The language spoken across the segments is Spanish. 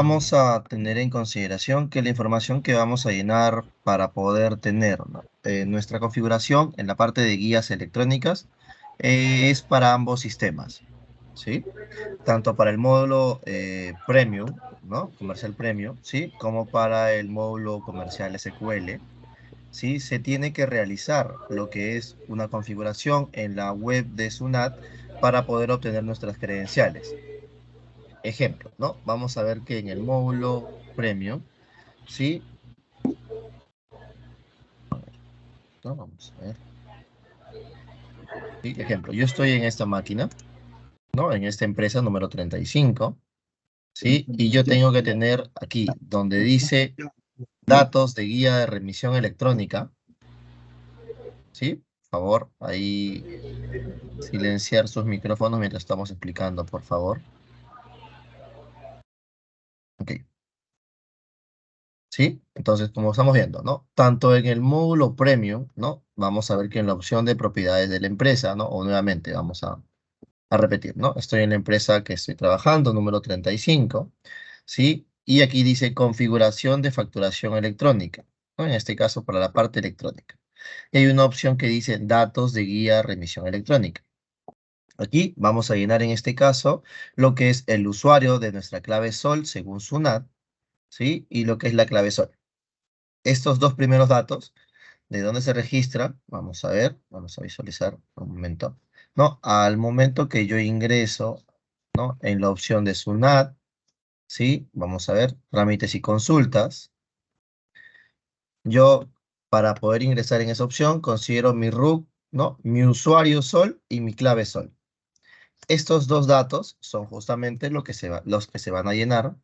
vamos a tener en consideración que la información que vamos a llenar para poder tener, ¿no? Nuestra configuración en la parte de guías electrónicas es para ambos sistemas, ¿sí? Tanto para el módulo Premium, ¿no? Comercial Premium, ¿sí? Como para el módulo comercial SQL, ¿sí? Se tiene que realizar lo que es una configuración en la web de SUNAT para poder obtener nuestras credenciales. Ejemplo, ¿no? Vamos a ver que en el módulo Premium, ¿sí? ¿No? Vamos a ver. ¿Sí? Ejemplo, yo estoy en esta máquina, ¿no? En esta empresa número 35, ¿sí? Y yo tengo que tener aquí, donde dice datos de guía de remisión electrónica, ¿sí? Por favor, ahí silenciar sus micrófonos mientras estamos explicando, por favor. Ok. ¿Sí? Entonces, como estamos viendo, ¿no? Tanto en el módulo Premium, ¿no? Vamos a ver que en la opción de propiedades de la empresa, ¿no? O nuevamente, vamos a repetir, ¿no? Estoy en la empresa que estoy trabajando, número 35, ¿sí? Y aquí dice configuración de facturación electrónica, ¿no? En este caso, para la parte electrónica. Y hay una opción que dice datos de guía remisión electrónica. Aquí vamos a llenar en este caso lo que es el usuario de nuestra clave SOL según SUNAT, ¿sí? Y lo que es la clave SOL. Estos dos primeros datos, ¿de dónde se registra? Vamos a ver, vamos a visualizar un momento. ¿No? Al momento que yo ingreso, ¿no? En la opción de SUNAT, ¿sí? Vamos a ver, trámites y consultas. Yo, para poder ingresar en esa opción, considero mi RUC, ¿no? Mi usuario SOL y mi clave SOL. Estos dos datos son justamente los que se van a llenar,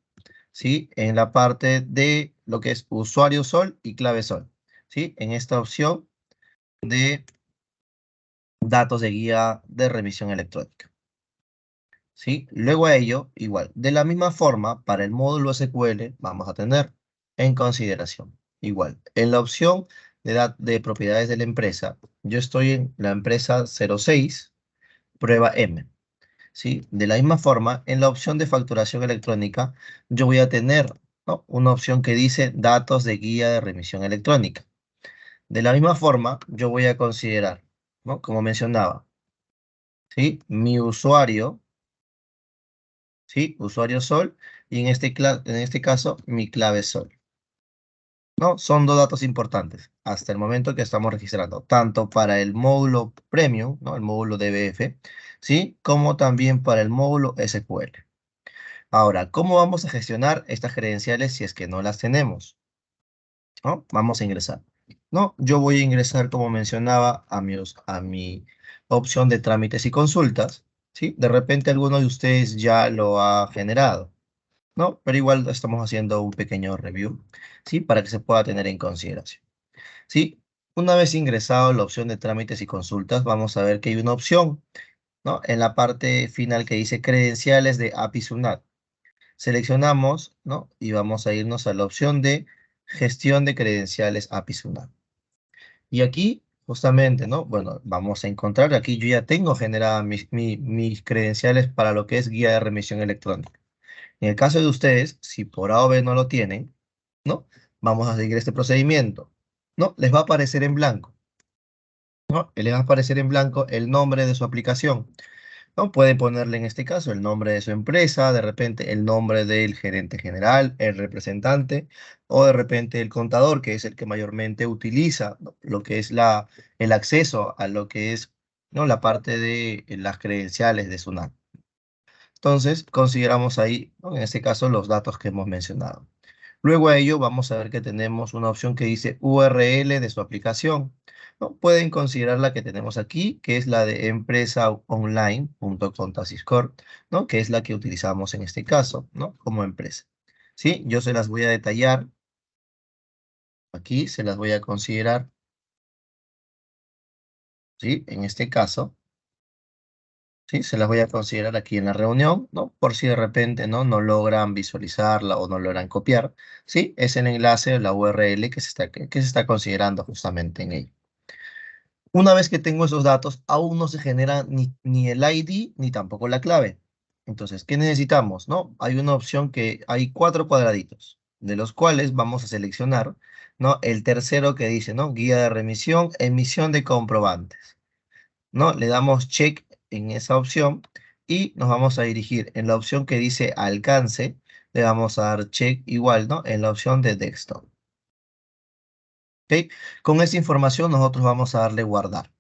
¿sí? En la parte de lo que es usuario SOL y clave SOL, ¿sí? En esta opción de datos de guía de remisión electrónica, ¿sí? Luego a ello, igual, de la misma forma, para el módulo SQL vamos a tener en consideración, igual, en la opción de propiedades de la empresa, yo estoy en la empresa 06, prueba M, ¿sí? De la misma forma, en la opción de facturación electrónica, yo voy a tener, ¿no? Una opción que dice datos de guía de remisión electrónica. De la misma forma, yo voy a considerar, ¿no? Como mencionaba, ¿sí? Mi usuario, ¿sí? Usuario Sol, y en este caso, mi clave Sol, ¿no? Son dos datos importantes hasta el momento que estamos registrando, tanto para el módulo Premium, ¿no? El módulo DBF, ¿sí? Como también para el módulo SQL. Ahora, ¿cómo vamos a gestionar estas credenciales si es que no las tenemos? ¿No? Vamos a ingresar. ¿No? Yo voy a ingresar, como mencionaba, a mi opción de trámites y consultas, ¿sí? De repente alguno de ustedes ya lo ha generado, ¿no? Pero igual estamos haciendo un pequeño review, ¿sí? Para que se pueda tener en consideración, ¿sí? Una vez ingresado la opción de trámites y consultas, vamos a ver que hay una opción, ¿no? En la parte final que dice credenciales de API SUNAT. Seleccionamos, ¿no? Y vamos a irnos a la opción de gestión de credenciales API SUNAT. Y aquí, justamente, ¿no? Bueno, vamos a encontrar, aquí yo ya tengo generadas mis credenciales para lo que es guía de remisión electrónica. En el caso de ustedes, si por A o B no lo tienen, ¿no? Vamos a seguir este procedimiento, ¿no? Les va a aparecer en blanco, ¿no? Les va a aparecer en blanco el nombre de su aplicación, ¿no? Pueden ponerle en este caso el nombre de su empresa, de repente el nombre del gerente general, el representante, o de repente el contador, que es el que mayormente utiliza, ¿no? Lo que es el acceso a lo que es, ¿no? La parte de las credenciales de SUNAT. Entonces, consideramos ahí, ¿no? En este caso, los datos que hemos mencionado. Luego a ello vamos a ver que tenemos una opción que dice URL de su aplicación, ¿no? Pueden considerar la que tenemos aquí, que es la de empresaonline.contasiscore, ¿no? Que es la que utilizamos en este caso, ¿no? Como empresa. ¿Sí? Yo se las voy a detallar. Aquí se las voy a considerar, ¿sí? En este caso. ¿Sí? Se las voy a considerar aquí en la reunión, ¿no? Por si de repente, ¿no? No logran visualizarla o no logran copiar, ¿sí? Es el enlace, la URL que se está considerando justamente en ella. Una vez que tengo esos datos, aún no se genera ni el ID ni tampoco la clave. Entonces, ¿qué necesitamos? ¿No? Hay una opción que hay 4 cuadraditos, de los cuales vamos a seleccionar, ¿no? El tercero que dice, ¿no? Guía de remisión, emisión de comprobantes, ¿no? Le damos check en esa opción y nos vamos a dirigir en la opción que dice alcance, le vamos a dar check igual, ¿no? En la opción de desktop. ¿Ok? Con esa información nosotros vamos a darle guardar.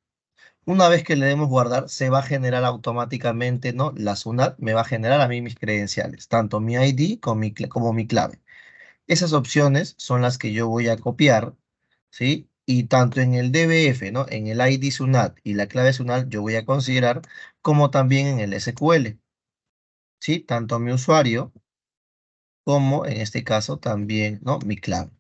Una vez que le demos guardar, se va a generar automáticamente, ¿no? La SUNAT me va a generar a mí mis credenciales, tanto mi ID como mi clave. Esas opciones son las que yo voy a copiar, ¿sí? Y tanto en el DBF, ¿no? En el ID SUNAT y la clave SUNAT yo voy a considerar, como también en el SQL, ¿sí? Tanto mi usuario como en este caso también, ¿no? Mi clave.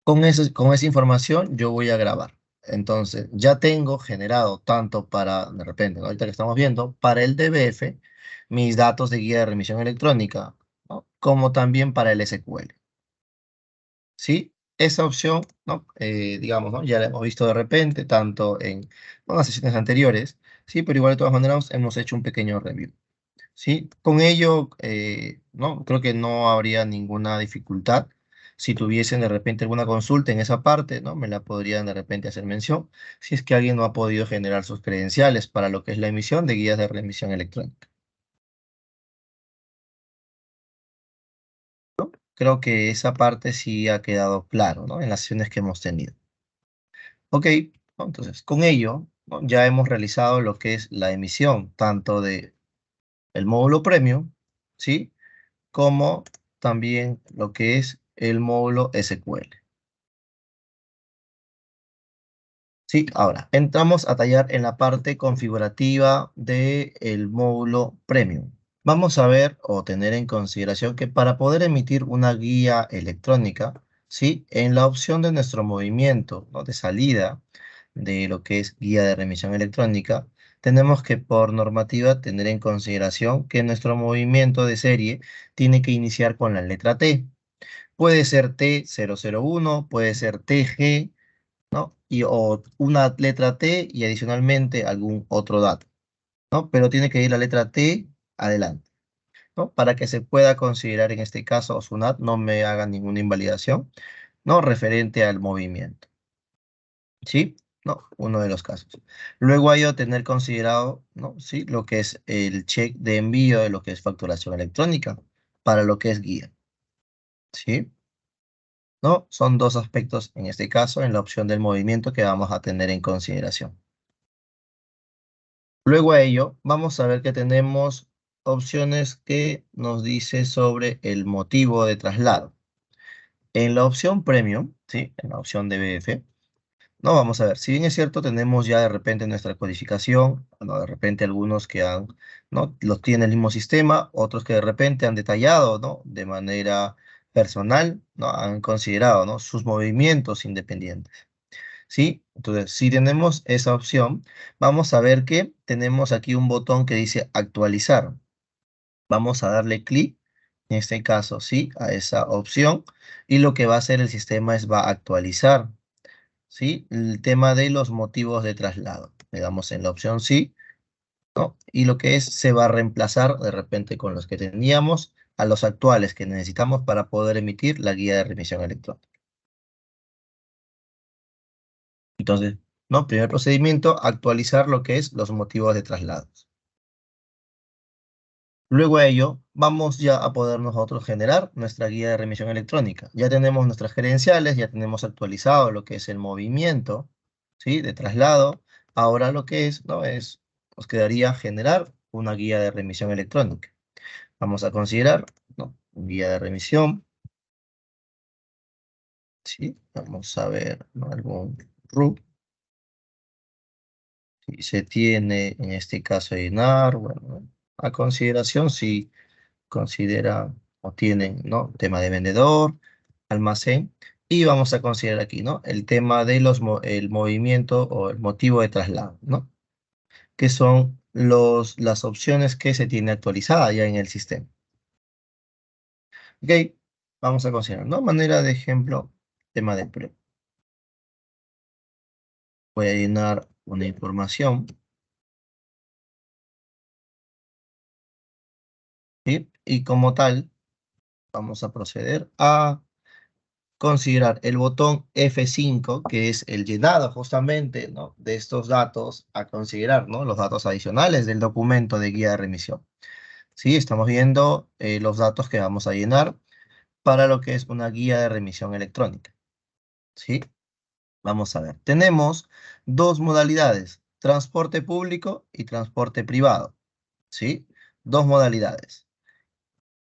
Con esa información yo voy a grabar. Entonces, ya tengo generado tanto para, de repente, ¿no? Ahorita que estamos viendo, para el DBF, mis datos de guía de remisión electrónica, ¿no? Como también para el SQL. ¿Sí? Esa opción, ¿no? Digamos, ¿no? Ya la hemos visto de repente, tanto en las sesiones anteriores, ¿sí? Pero igual de todas maneras hemos hecho un pequeño review. ¿Sí? Con ello, no, creo que no habría ninguna dificultad. Si tuviesen de repente alguna consulta en esa parte, ¿no? Me la podrían de repente hacer mención, si es que alguien no ha podido generar sus credenciales para lo que es la emisión de guías de remisión electrónica. Creo que esa parte sí ha quedado claro, ¿no? En las sesiones que hemos tenido. Ok, ¿no? Entonces, con ello, ¿no? Ya hemos realizado lo que es la emisión, tanto de el módulo premium, ¿sí? Como también lo que es el módulo SQL. Sí, ahora entramos a tallar en la parte configurativa del módulo Premium. Vamos a ver o tener en consideración que para poder emitir una guía electrónica, ¿sí? En la opción de nuestro movimiento, ¿no? De salida de lo que es guía de remisión electrónica, tenemos que por normativa tener en consideración que nuestro movimiento de serie tiene que iniciar con la letra T. Puede ser T001, puede ser TG, ¿no? O una letra T y adicionalmente algún otro dato, ¿no? Pero tiene que ir la letra T adelante, ¿no? Para que se pueda considerar en este caso SUNAT no me haga ninguna invalidación, ¿no? Referente al movimiento, ¿sí? ¿No? Uno de los casos. Luego hay que tener considerado, ¿no? ¿Sí? Lo que es el check de envío de lo que es facturación electrónica para lo que es guía, ¿sí? ¿No? Son dos aspectos en este caso en la opción del movimiento que vamos a tener en consideración. Luego a ello, vamos a ver que tenemos opciones que nos dice sobre el motivo de traslado. En la opción Premium, ¿sí? En la opción de BF, no, vamos a ver, si bien es cierto, tenemos ya de repente nuestra codificación, bueno, de repente algunos que han, ¿no? Los tienen el mismo sistema, otros que de repente han detallado, ¿no? De manera personal, ¿no? Han considerado, ¿no? Sus movimientos independientes. ¿Sí? Entonces, si tenemos esa opción, vamos a ver que tenemos aquí un botón que dice actualizar. Vamos a darle clic, en este caso, sí, a esa opción. Y lo que va a hacer el sistema es va a actualizar, ¿sí? El tema de los motivos de traslado. Le damos en la opción sí, ¿no? Y lo que es, se va a reemplazar de repente con los que teníamos a los actuales que necesitamos para poder emitir la guía de remisión electrónica. Entonces, ¿no? Primer procedimiento, actualizar lo que es los motivos de traslados. Luego de ello, vamos ya a poder nosotros generar nuestra guía de remisión electrónica. Ya tenemos nuestras credenciales, ya tenemos actualizado lo que es el movimiento, ¿sí? De traslado. Ahora lo que es, ¿no? Nos quedaría generar una guía de remisión electrónica. Vamos a considerar, ¿no? Guía de remisión, ¿sí? Vamos a ver, ¿no? Algún RUC. Si se tiene, en este caso, llenar, bueno, a consideración si considera o tienen, ¿no? Tema de vendedor, almacén, y vamos a considerar aquí, ¿no? El tema de el movimiento o el motivo de traslado, ¿no? Que son las opciones que se tiene actualizada ya en el sistema. Ok, vamos a considerar, ¿no? Manera de ejemplo, tema de prueba. Voy a llenar una información. ¿sí? Y como tal, vamos a proceder a considerar el botón F5, que es el llenado justamente, ¿no?, de estos datos a considerar, ¿no?, los datos adicionales del documento de guía de remisión. Sí, estamos viendo los datos que vamos a llenar para lo que es una guía de remisión electrónica. ¿Sí? Vamos a ver. Tenemos dos modalidades, transporte público y transporte privado. ¿Sí? Dos modalidades,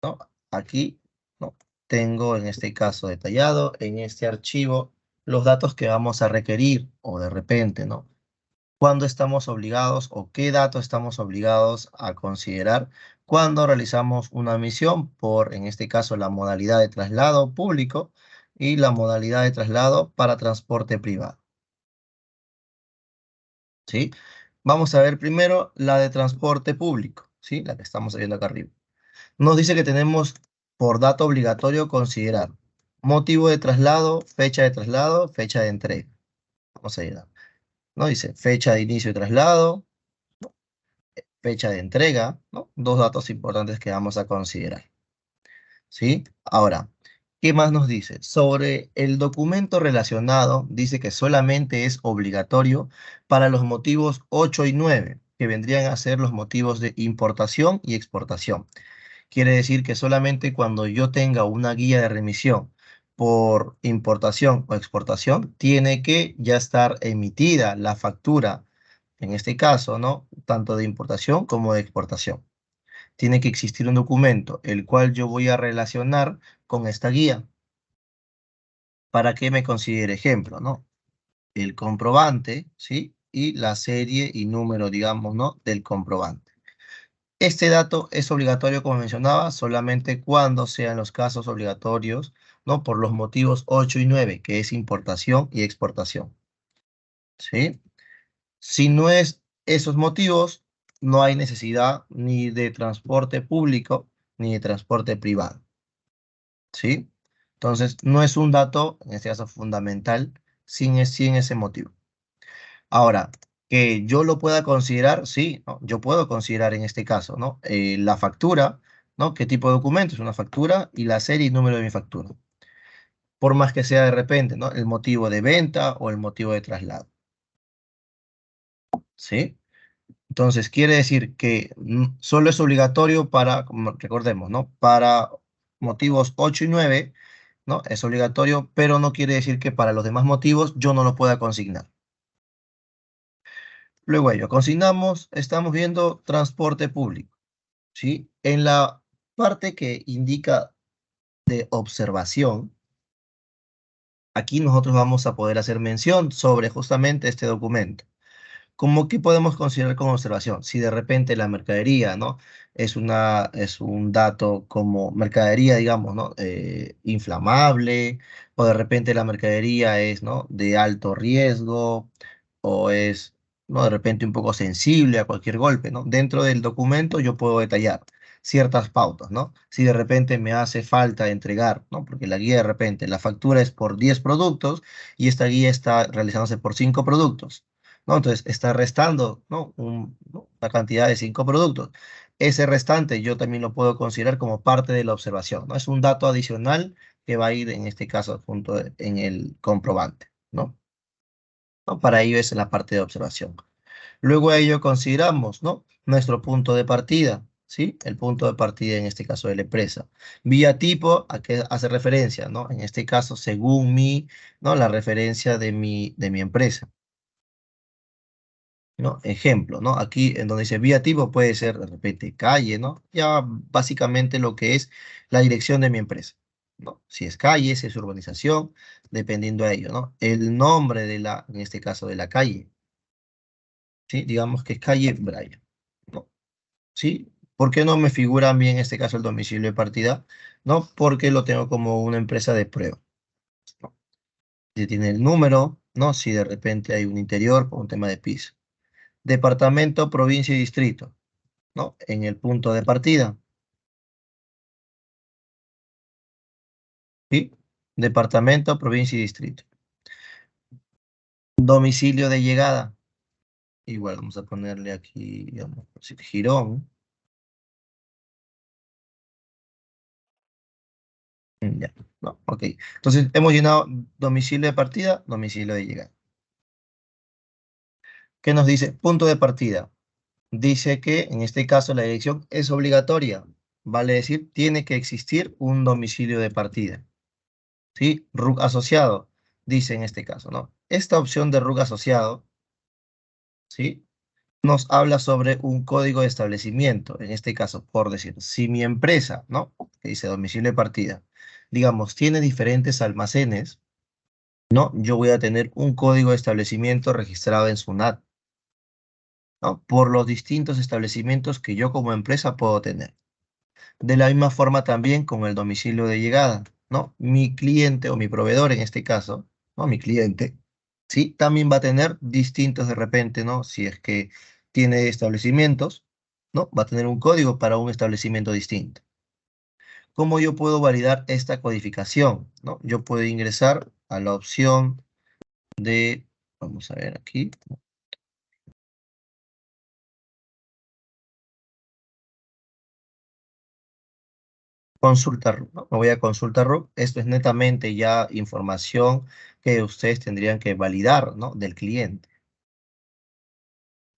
¿no? Aquí, ¿no?, tengo en este caso detallado en este archivo los datos que vamos a requerir o de repente, ¿no?, cuándo estamos obligados o qué datos estamos obligados a considerar cuando realizamos una misión por, en este caso, la modalidad de traslado público y la modalidad de traslado para transporte privado. ¿Sí? Vamos a ver primero la de transporte público, ¿sí?, la que estamos viendo acá arriba. Nos dice que tenemos por dato obligatorio considerar motivo de traslado, fecha de entrega. Vamos a ir a, ¿no? Dice fecha de inicio de traslado, fecha de entrega, ¿no? Dos datos importantes que vamos a considerar, ¿sí? Ahora, ¿qué más nos dice? Sobre el documento relacionado, dice que solamente es obligatorio para los motivos 8 y 9, que vendrían a ser los motivos de importación y exportación. Quiere decir que solamente cuando yo tenga una guía de remisión por importación o exportación, tiene que ya estar emitida la factura, en este caso, ¿no?, tanto de importación como de exportación. Tiene que existir un documento el cual yo voy a relacionar con esta guía para que me considere ejemplo, ¿no? El comprobante, ¿sí? Y la serie y número, digamos, ¿no?, del comprobante. Este dato es obligatorio, como mencionaba, solamente cuando sean los casos obligatorios, ¿no?, por los motivos 8 y 9, que es importación y exportación, ¿sí? Si no es esos motivos, no hay necesidad ni de transporte público ni de transporte privado, ¿sí? Entonces, no es un dato, en este caso, fundamental sin ese motivo. Ahora, que yo lo pueda considerar, sí, ¿no? Yo puedo considerar en este caso, ¿no?, la factura, ¿no? ¿Qué tipo de documento? Es una factura y la serie y número de mi factura. Por más que sea de repente, ¿no?, el motivo de venta o el motivo de traslado, ¿sí? Entonces, quiere decir que solo es obligatorio para, como recordemos, ¿no?, para motivos 8 y 9, ¿no? Es obligatorio, pero no quiere decir que para los demás motivos yo no lo pueda consignar. Luego ello, consignamos, estamos viendo transporte público, ¿sí? En la parte que indica de observación, aquí nosotros vamos a poder hacer mención sobre justamente este documento. ¿Cómo que podemos considerar como observación? Si de repente la mercadería, ¿no?, es un dato como mercadería, digamos, ¿no?, inflamable, o de repente la mercadería es, ¿no?, de alto riesgo, o es, ¿no?, de repente un poco sensible a cualquier golpe, ¿no? Dentro del documento yo puedo detallar ciertas pautas, ¿no? Si de repente me hace falta entregar, ¿no?, porque la guía de repente, la factura es por 10 productos y esta guía está realizándose por 5 productos, ¿no? Entonces está restando, ¿no?, ¿no?, una cantidad de 5 productos. Ese restante yo también lo puedo considerar como parte de la observación, ¿no? Es un dato adicional que va a ir en este caso junto en el comprobante, ¿no? ¿No? Para ello es la parte de observación. Luego a ello consideramos, ¿no?, nuestro punto de partida, ¿sí? El punto de partida en este caso de la empresa. Vía tipo, ¿a qué hace referencia, no? En este caso, según mi, ¿no?, la referencia de mi empresa, ¿no? Ejemplo, ¿no? Aquí en donde dice vía tipo puede ser de repente calle, ¿no? Ya básicamente lo que es la dirección de mi empresa, ¿no? Si es calle, si es urbanización, dependiendo de ello, ¿no? El nombre de la, en este caso de la calle, ¿sí? Digamos que es calle Bryan, ¿no? ¿Sí? ¿Por qué no me figura a mí en este caso el domicilio de partida? No, porque lo tengo como una empresa de prueba, ¿no? Si tiene el número, ¿no? Si de repente hay un interior por un tema de piso. Departamento, provincia y distrito, ¿no? En el punto de partida, ¿sí? Departamento, provincia y distrito. Domicilio de llegada, igual vamos a ponerle aquí, digamos, por decir, Girón, Ya, no, ok. Entonces, hemos llenado domicilio de partida, domicilio de llegada. ¿Qué nos dice? Punto de partida. Dice que, en este caso, la dirección es obligatoria. Vale decir, tiene que existir un domicilio de partida. ¿Sí? RUC asociado, dice en este caso, ¿no? Esta opción de RUC asociado, ¿sí? Nos habla sobre un código de establecimiento, en este caso, por decir, si mi empresa, ¿no? Que dice domicilio de partida, digamos, tiene diferentes almacenes, ¿no? Yo voy a tener un código de establecimiento registrado en SUNAT, ¿no? Por los distintos establecimientos que yo como empresa puedo tener. De la misma forma también con el domicilio de llegada, ¿no? Mi cliente o mi proveedor en este caso, ¿no? Mi cliente, ¿sí? También va a tener distintos de repente, ¿no? Si es que tiene establecimientos, ¿no? Va a tener un código para un establecimiento distinto. ¿Cómo yo puedo validar esta codificación? ¿No? Yo puedo ingresar a la opción de, vamos a ver aquí, consulta RUC, ¿no? Me voy a consulta RUC. Esto es netamente ya información que ustedes tendrían que validar, ¿no? Del cliente.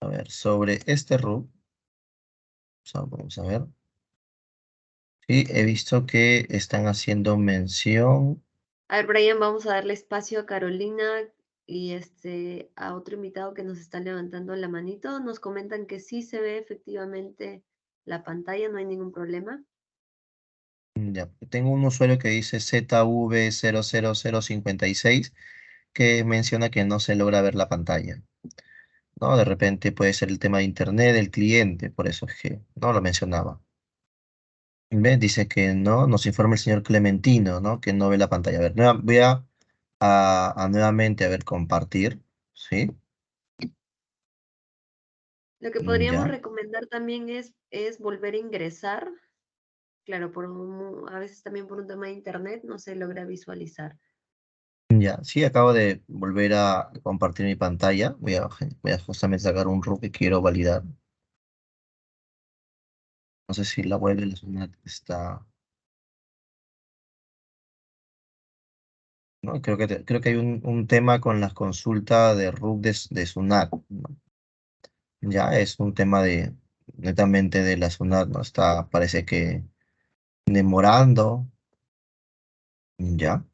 A ver, sobre este RUC, vamos a ver. Sí, he visto que están haciendo mención. A ver, Brian, vamos a darle espacio a Carolina y a otro invitado que nos está levantando la manito. Nos comentan que sí se ve efectivamente la pantalla, no hay ningún problema. Ya, tengo un usuario que dice ZV000056 que menciona que no se logra ver la pantalla, ¿no? De repente puede ser el tema de internet del cliente, por eso es que no lo mencionaba. ¿Ves? Dice que no, nos informa el señor Clementino, ¿no? Que no ve la pantalla. A ver, voy a nuevamente, a ver, compartir, ¿sí? Lo que podríamos Ya, recomendar también es volver a ingresar. Claro, a veces también por un tema de internet no se logra visualizar. ya, sí, acabo de volver a compartir mi pantalla. Voy a justamente sacar un RUC que quiero validar. No sé si la web de la zona está, ¿no? Creo que hay un tema con las consultas de RUC de SUNAT, ¿no? Ya es un tema de netamente de la SUNAT, ¿no? Está, parece que demorando. Ya,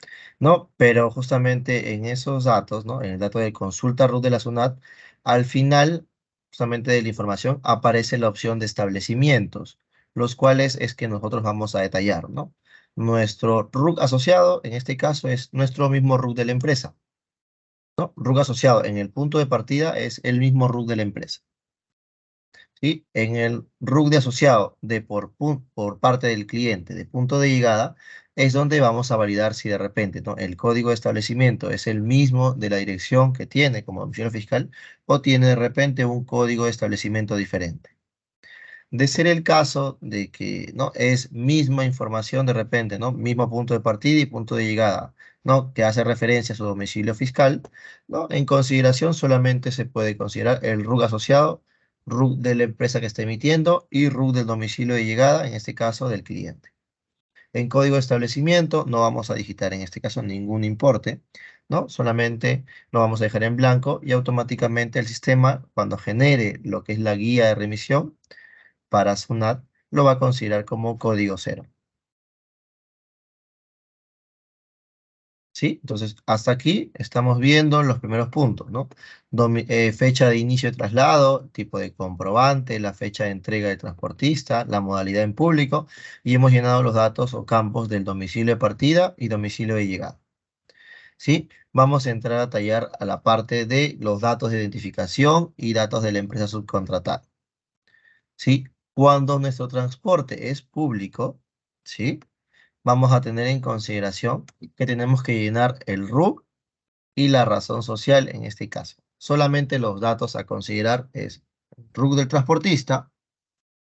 no, pero justamente en esos datos, ¿no? En el dato de consulta root de la SUNAT, al final, justamente de la información, aparece la opción de establecimientos, los cuales es que nosotros vamos a detallar, ¿no? Nuestro RUC asociado, en este caso, es nuestro mismo RUC de la empresa, ¿no? RUC asociado en el punto de partida es el mismo RUC de la empresa. ¿Sí? En el RUC de asociado de por parte del cliente de punto de llegada es donde vamos a validar si de repente, ¿no? El código de establecimiento es el mismo de la dirección que tiene como domicilio fiscal o tiene de repente un código de establecimiento diferente. De ser el caso de que no es misma información de repente, ¿no? Mismo punto de partida y punto de llegada, ¿no? Que hace referencia a su domicilio fiscal, ¿no? En consideración solamente se puede considerar el RUC asociado, RUC de la empresa que está emitiendo y RUC del domicilio de llegada, en este caso del cliente. En código de establecimiento no vamos a digitar en este caso ningún importe, ¿no? Solamente lo vamos a dejar en blanco y automáticamente el sistema, cuando genere lo que es la guía de remisión, para SUNAT lo va a considerar como código cero. ¿Sí? Entonces, hasta aquí estamos viendo los primeros puntos, ¿no? Fecha de inicio de traslado, tipo de comprobante, la fecha de entrega del transportista, la modalidad en público, y hemos llenado los datos o campos del domicilio de partida y domicilio de llegada. ¿Sí? Vamos a entrar a tallar a la parte de los datos de identificación y datos de la empresa subcontratada. ¿Sí? Cuando nuestro transporte es público, ¿sí? Vamos a tener en consideración que tenemos que llenar el RUC y la razón social en este caso. Solamente los datos a considerar es RUC del transportista,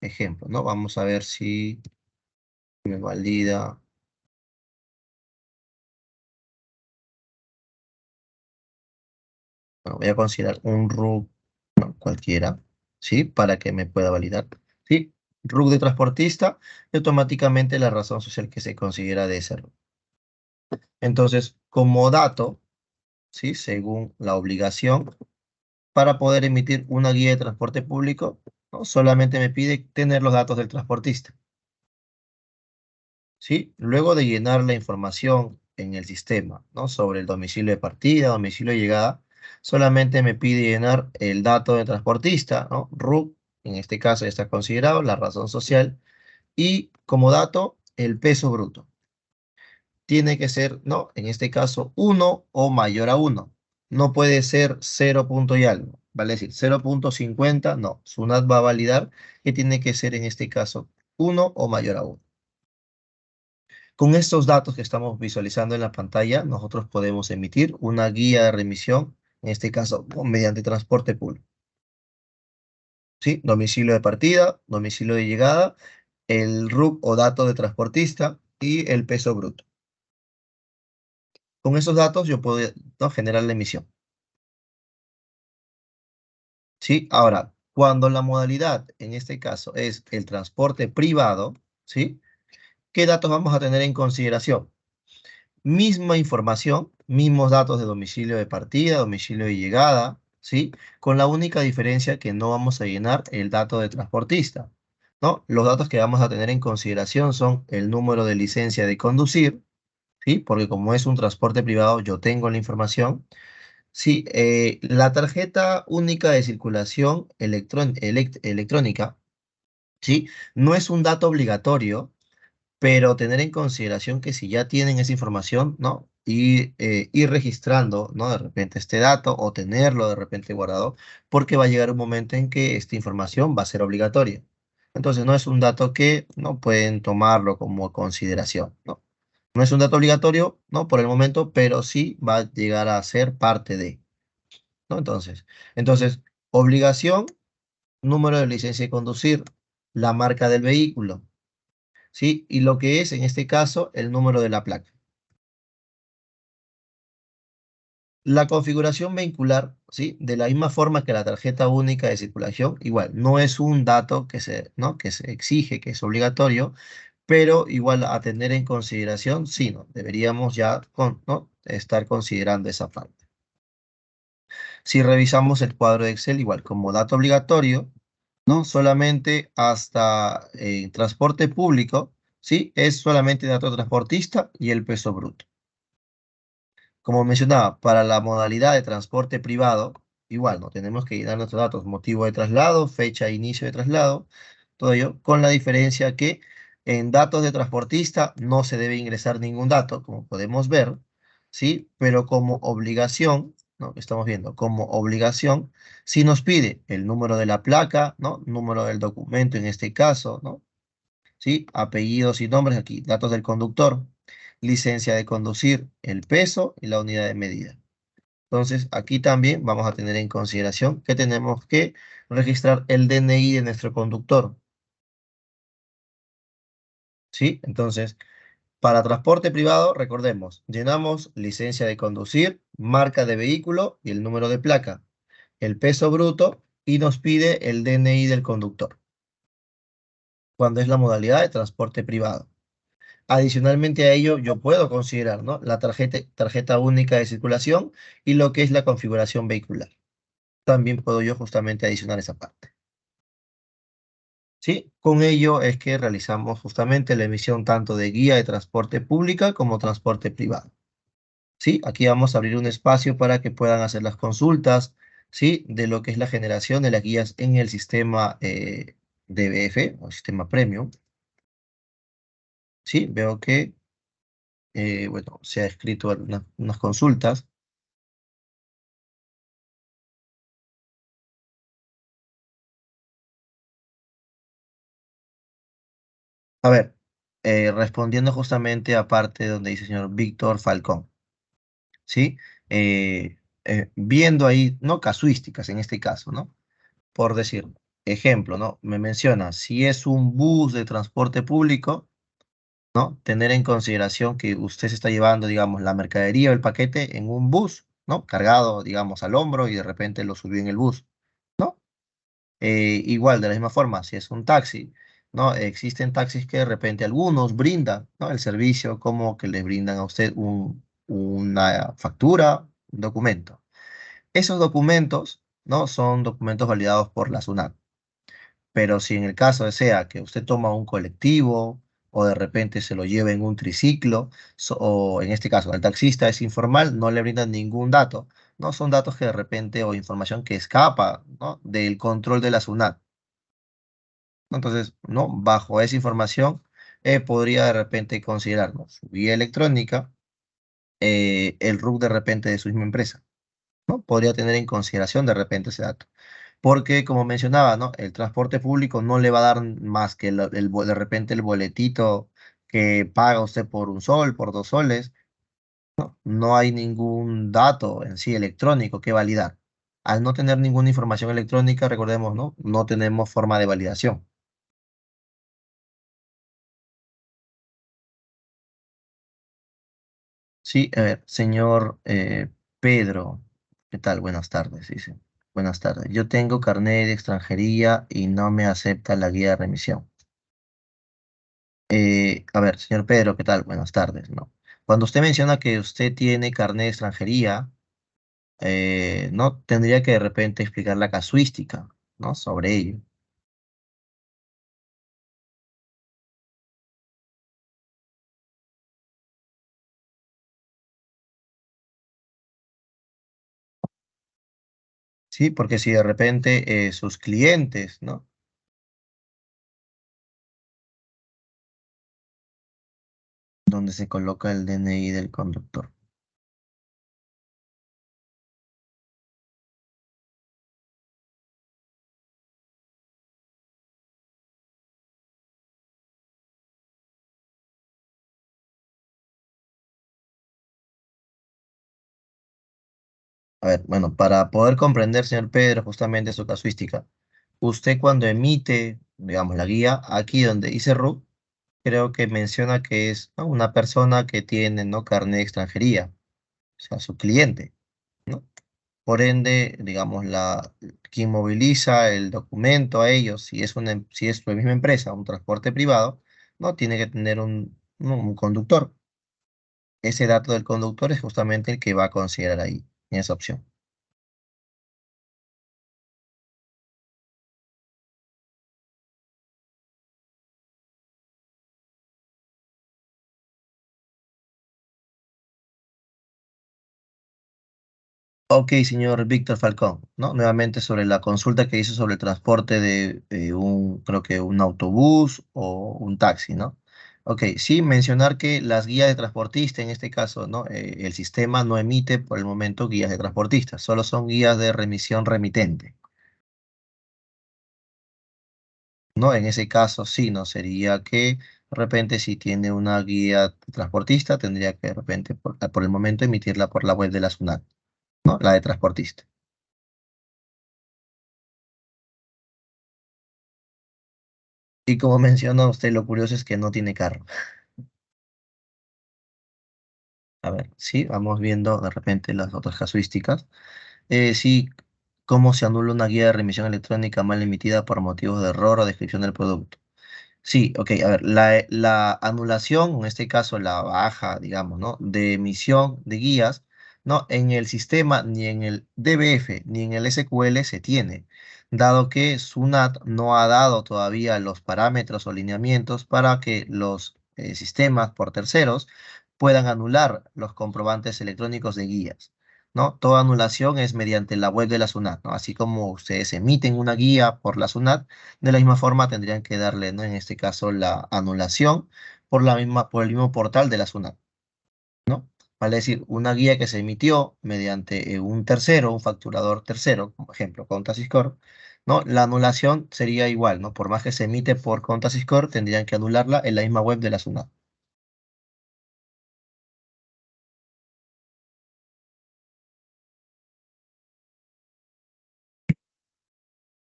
ejemplo, ¿no? Vamos a ver si me valida. Bueno, voy a considerar un RUC, no, cualquiera, ¿sí? Para que me pueda validar. ¿Sí? RUC de transportista y automáticamente la razón social que se considera de ese RUC. Entonces, como dato, ¿sí? Según la obligación, para poder emitir una guía de transporte público, ¿no? Solamente me pide tener los datos del transportista, ¿sí? Luego de llenar la información en el sistema, ¿no? Sobre el domicilio de partida, domicilio de llegada, solamente me pide llenar el dato del transportista, ¿no? RUC, en este caso ya está considerado, la razón social, y como dato, el peso bruto. Tiene que ser, ¿no? En este caso, 1 o mayor a 1. No puede ser 0 punto y algo. Vale decir, 0.50, no. SUNAT va a validar que tiene que ser en este caso 1 o mayor a 1. Con estos datos que estamos visualizando en la pantalla, nosotros podemos emitir una guía de remisión, en este caso, mediante transporte público. ¿Sí? Domicilio de partida, domicilio de llegada, el RUC o dato de transportista y el peso bruto. Con esos datos yo puedo, ¿no? Generar la emisión. ¿Sí? Ahora, cuando la modalidad, en este caso, es el transporte privado, ¿sí? ¿Qué datos vamos a tener en consideración? Misma información, mismos datos de domicilio de partida, domicilio de llegada, ¿sí? Con la única diferencia que no vamos a llenar el dato de transportista, ¿no? Los datos que vamos a tener en consideración son el número de licencia de conducir, ¿sí? Porque como es un transporte privado, yo tengo la información. Sí, la tarjeta única de circulación electrónica, ¿sí? No es un dato obligatorio, pero tener en consideración que si ya tienen esa información, ¿no? Y ir registrando, ¿no? De repente este dato o tenerlo de repente guardado, porque va a llegar un momento en que esta información va a ser obligatoria. Entonces no es un dato que no pueden tomarlo como consideración, ¿no? No es un dato obligatorio, ¿no? Por el momento, pero sí va a llegar a ser parte de. ¿No? Entonces, obligación, número de licencia de conducir, la marca del vehículo, ¿sí? Y lo que es, en este caso, el número de la placa. La configuración vehicular, ¿sí? De la misma forma que la tarjeta única de circulación, igual, no es un dato que se, ¿no? Que se exige, que es obligatorio, pero igual a tener en consideración, sí, ¿no? Deberíamos ya ¿no? Estar considerando esa parte. Si revisamos el cuadro de Excel, igual, como dato obligatorio, ¿no? Solamente hasta transporte público, ¿sí? Es solamente dato transportista y el peso bruto. Como mencionaba, para la modalidad de transporte privado, igual, ¿no? Tenemos que llenar nuestros datos, motivo de traslado, fecha de inicio de traslado, todo ello, con la diferencia que en datos de transportista no se debe ingresar ningún dato, como podemos ver, ¿sí? Pero como obligación, ¿no? Estamos viendo, como obligación, si nos pide el número de la placa, ¿no? Número del documento en este caso, ¿no? ¿Sí? Apellidos y nombres aquí, datos del conductor, licencia de conducir, el peso y la unidad de medida. Entonces, aquí también vamos a tener en consideración que tenemos que registrar el DNI de nuestro conductor, ¿sí? Entonces, para transporte privado, recordemos, llenamos licencia de conducir, marca de vehículo y el número de placa, el peso bruto y nos pide el DNI del conductor, cuando es la modalidad de transporte privado. Adicionalmente a ello, yo puedo considerar, ¿no? La tarjeta única de circulación y lo que es la configuración vehicular. También puedo yo justamente adicionar esa parte. ¿Sí? Con ello es que realizamos justamente la emisión tanto de guía de transporte pública como transporte privado. ¿Sí? Aquí vamos a abrir un espacio para que puedan hacer las consultas, ¿sí? De lo que es la generación de las guías en el sistema DBF o sistema Premium. ¿Sí? Veo que, bueno, se ha escrito unas consultas. A ver, respondiendo justamente a parte donde dice el señor Víctor Falcón, ¿sí? Viendo ahí, no casuísticas en este caso, ¿no? Por decir, ejemplo, ¿no? Me menciona, si es un bus de transporte público, ¿no? Tener en consideración que usted se está llevando, digamos, la mercadería o el paquete en un bus, ¿no? Cargado, digamos, al hombro y de repente lo subió en el bus, ¿no? Igual, de la misma forma, si es un taxi, ¿no? Existen taxis que de repente algunos brindan, ¿no? El servicio como que le brindan a usted una factura, un documento. Esos documentos, ¿no? Son documentos validados por la SUNAT. Pero si en el caso sea que usted toma un colectivo o de repente se lo lleva en un triciclo, o en este caso el taxista es informal, no le brindan ningún dato. No son datos que de repente o información que escapa, ¿no? Del control de la SUNAT. Entonces, ¿no? Bajo esa información, podría de repente considerar, ¿no? Su vía electrónica, el RUC de repente de su misma empresa, ¿no? Podría tener en consideración de repente ese dato. Porque, como mencionaba, ¿no? El transporte público no le va a dar más que de repente el boletito que paga usted por 1 sol, por 2 soles. No hay ningún dato en sí electrónico que validar. Al no tener ninguna información electrónica, recordemos, ¿no? No tenemos forma de validación. Sí, a ver, señor Pedro, ¿qué tal? Buenas tardes, dice. Buenas tardes. Yo tengo carnet de extranjería y no me acepta la guía de remisión. A ver, señor Pedro, ¿qué tal? Buenas tardes, ¿no? Cuando usted menciona que usted tiene carnet de extranjería, ¿no? Tendría que de repente explicar la casuística, ¿no? Sobre ello. Sí, porque si de repente sus clientes, ¿no? Donde se coloca el DNI del conductor. A ver, bueno, para poder comprender, señor Pedro, justamente su casuística, usted cuando emite, digamos, la guía, aquí donde dice RUC, creo que menciona que es, ¿no? Una persona que tiene, ¿no? Carnet de extranjería, o sea, su cliente, ¿no? Por ende, digamos, quien moviliza el documento a ellos, si es la misma empresa, un transporte privado, no tiene que tener un conductor. Ese dato del conductor es justamente el que va a considerar ahí, en esa opción. Ok, señor Víctor Falcón, ¿no? Nuevamente sobre la consulta que hizo sobre el transporte de creo que un autobús o un taxi, ¿no? Ok, sí, mencionar que las guías de transportista, en este caso, ¿no? El sistema no emite por el momento guías de transportista, solo son guías de remisión remitente, ¿no? En ese caso, sí, ¿no? Sería que de repente si tiene una guía transportista, tendría que de repente, por el momento, emitirla por la web de la SUNAT, ¿no? La de transportista. Y como menciona usted, lo curioso es que no tiene carro. A ver, sí, vamos viendo de repente las otras casuísticas. Sí, cómo se anula una guía de remisión electrónica mal emitida por motivos de error o descripción del producto. Sí, ok, a ver, la anulación, en este caso la baja, digamos, ¿no? De emisión de guías, ¿no? En el sistema, ni en el DBF, ni en el SQL se tiene, dado que SUNAT no ha dado todavía los parámetros o lineamientos para que los sistemas por terceros puedan anular los comprobantes electrónicos de guías, ¿no? Toda anulación es mediante la web de la SUNAT, ¿no? Así como ustedes emiten una guía por la SUNAT, de la misma forma tendrían que darle, ¿no? En este caso, la anulación por el mismo portal de la SUNAT, ¿no? Vale decir, una guía que se emitió mediante un tercero, un facturador tercero, como ejemplo, Contasiscore, ¿no? La anulación sería igual, ¿no? Por más que se emite por Contasiscore, tendrían que anularla en la misma web de la SUNAT.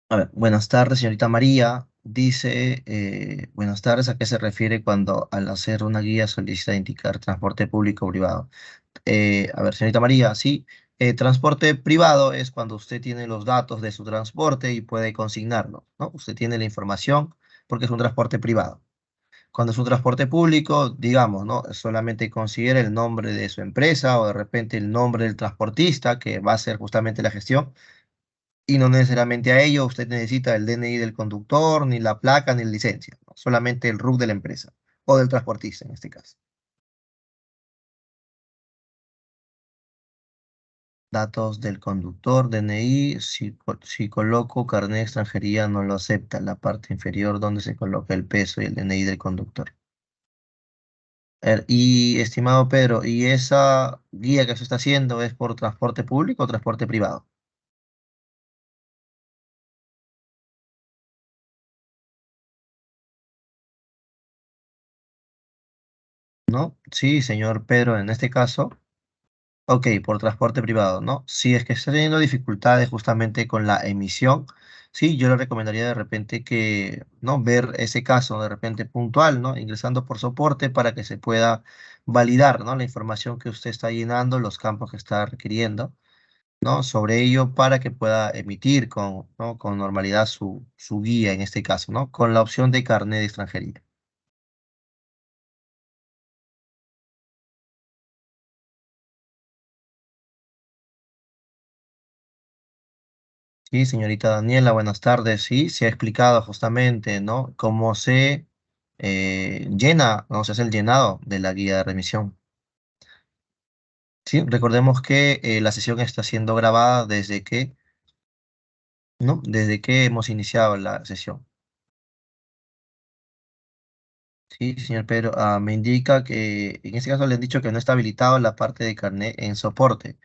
A ver, buenas tardes, señorita María. Dice, buenas tardes, ¿a qué se refiere cuando al hacer una guía solicita indicar transporte público o privado? A ver, señorita María, sí, transporte privado es cuando usted tiene los datos de su transporte y puede consignarlo, ¿no? Usted tiene la información porque es un transporte privado. Cuando es un transporte público, digamos, ¿no? Solamente considera el nombre de su empresa o de repente el nombre del transportista que va a hacer justamente la gestión. Y no necesariamente a ello usted necesita el DNI del conductor, ni la placa, ni la licencia, ¿no? Solamente el RUC de la empresa o del transportista en este caso. Datos del conductor, DNI, si coloco carnet de extranjería no lo acepta, la parte inferior donde se coloca el peso y el DNI del conductor. Y estimado Pedro, ¿y esa guía que se está haciendo es por transporte público o transporte privado? ¿No? Sí, señor Pedro, en este caso, ok, por transporte privado, ¿no? Si es que está teniendo dificultades justamente con la emisión, sí, yo le recomendaría de repente que, ¿no? Ver ese caso de repente puntual, ¿no? Ingresando por soporte para que se pueda validar, ¿no? La información que usted está llenando, los campos que está requiriendo, ¿no? Sobre ello para que pueda emitir con, ¿no? Con normalidad su guía en este caso, ¿no? Con la opción de carnet de extranjería. Sí, señorita Daniela, buenas tardes. Sí, se ha explicado justamente, ¿no? Cómo se llena, ¿no? Se hace el llenado de la guía de remisión. Sí, recordemos que la sesión está siendo grabada desde que, ¿no? Desde que hemos iniciado la sesión. Sí, señor Pedro, me indica que en este caso le han dicho que no está habilitado la parte de carnet en soporte.